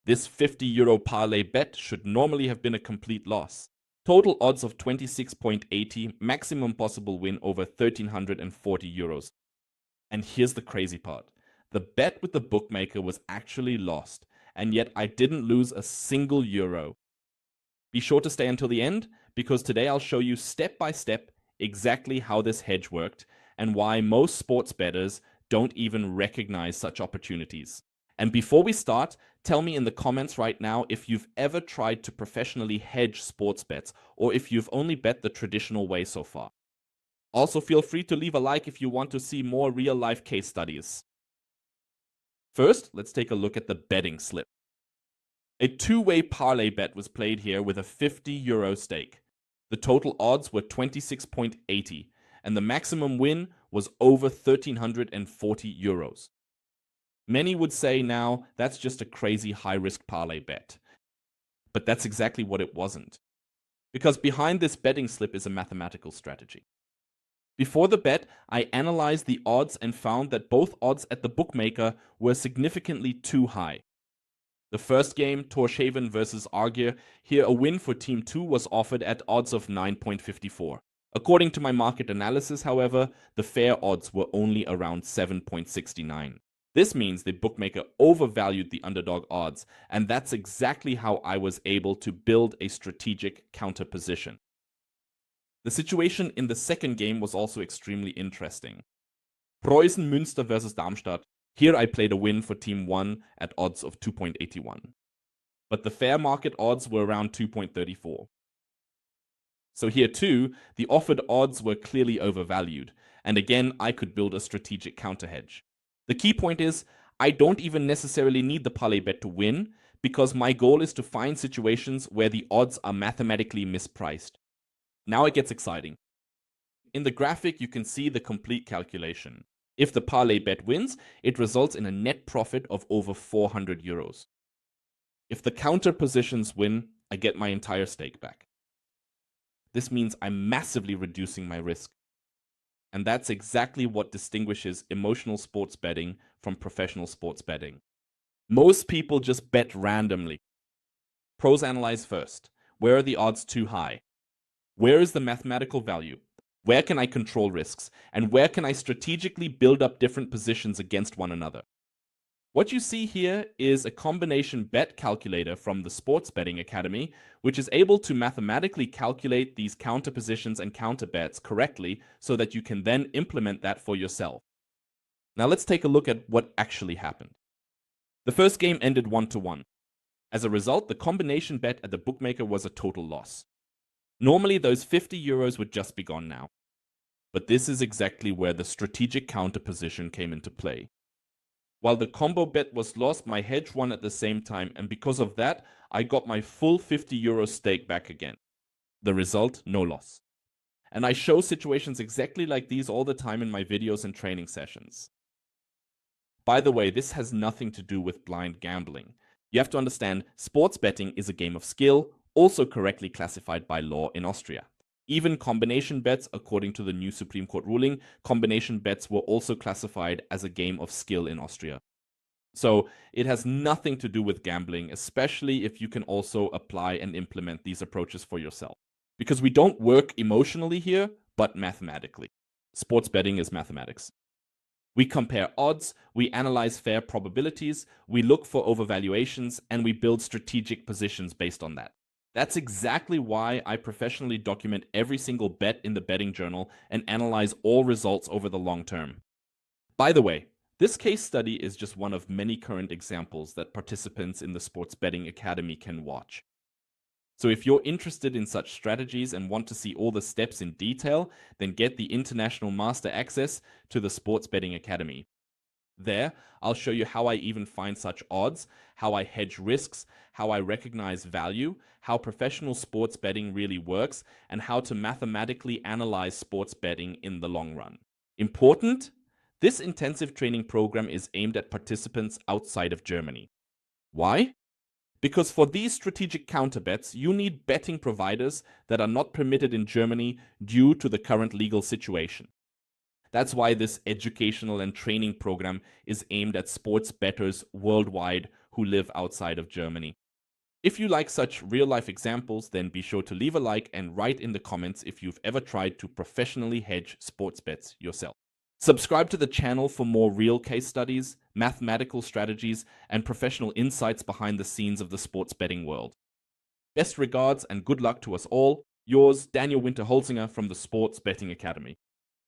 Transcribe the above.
This €50 parlay bet should normally have been a complete loss. Total odds of 26.80, maximum possible win over €1,340. And here's the crazy part. The bet with the bookmaker was actually lost, and yet I didn't lose a single euro. Be sure to stay until the end, because today I'll show you step by step exactly how this hedge worked and why most sports bettors don't even recognize such opportunities. And before we start, tell me in the comments right now if you've ever tried to professionally hedge sports bets or if you've only bet the traditional way so far. Also, feel free to leave a like if you want to see more real-life case studies. First, let's take a look at the betting slip. A two-way parlay bet was played here with a €50 stake. The total odds were 26.80, and the maximum win was over €1,340. Many would say now that's just a crazy high-risk parlay bet. But that's exactly what it wasn't. Because behind this betting slip is a mathematical strategy. Before the bet, I analyzed the odds and found that both odds at the bookmaker were significantly too high. The first game, Torshavn versus Argir, here a win for Team 2 was offered at odds of 9.54. According to my market analysis, however, the fair odds were only around 7.69. This means the bookmaker overvalued the underdog odds, and that's exactly how I was able to build a strategic counter position. The situation in the second game was also extremely interesting. Preussen Münster versus Darmstadt. Here I played a win for Team 1 at odds of 2.81. But the fair market odds were around 2.34. So here too, the offered odds were clearly overvalued, and again I could build a strategic counter hedge. The key point is, I don't even necessarily need the parlay bet to win, because my goal is to find situations where the odds are mathematically mispriced. Now it gets exciting. In the graphic, you can see the complete calculation. If the parlay bet wins, it results in a net profit of over €400. If the counter positions win, I get my entire stake back. This means I'm massively reducing my risk. And that's exactly what distinguishes emotional sports betting from professional sports betting. Most people just bet randomly. Pros analyze first. Where are the odds too high? Where is the mathematical value? Where can I control risks? And where can I strategically build up different positions against one another? What you see here is a combination bet calculator from the Sports Betting Academy, which is able to mathematically calculate these counter positions and counter bets correctly so that you can then implement that for yourself. Now let's take a look at what actually happened. The first game ended 1-1. As a result, the combination bet at the bookmaker was a total loss. Normally those €50 would just be gone now. But this is exactly where the strategic counter position came into play. While the combo bet was lost, my hedge won at the same time, and because of that, I got my full €50 stake back again. The result, no loss. And I show situations exactly like these all the time in my videos and training sessions. By the way, this has nothing to do with blind gambling. You have to understand, sports betting is a game of skill, also correctly classified by law in Austria. Even combination bets, according to the new Supreme Court ruling, combination bets were also classified as a game of skill in Austria. So it has nothing to do with gambling, especially if you can also apply and implement these approaches for yourself. Because we don't work emotionally here, but mathematically. Sports betting is mathematics. We compare odds, we analyze fair probabilities, we look for overvaluations, and we build strategic positions based on that. That's exactly why I professionally document every single bet in the betting journal and analyze all results over the long term. By the way, this case study is just one of many current examples that participants in the Sports Betting Academy can watch. So if you're interested in such strategies and want to see all the steps in detail, then get the International Master Access to the Sports Betting Academy. There, I'll show you how I even find such odds, how I hedge risks, how I recognize value, how professional sports betting really works, and how to mathematically analyze sports betting in the long run. Important? This intensive training program is aimed at participants outside of Germany. Why? Because for these strategic counter bets, you need betting providers that are not permitted in Germany due to the current legal situation. That's why this educational and training program is aimed at sports bettors worldwide who who live outside of Germany. If you like such real-life examples, then be sure to leave a like and write in the comments if you've ever tried to professionally hedge sports bets yourself. Subscribe to the channel for more real case studies, mathematical strategies, and professional insights behind the scenes of the sports betting world. Best regards and good luck to us all. Yours, Daniel Winter-Holzinger from the Sports Betting Academy.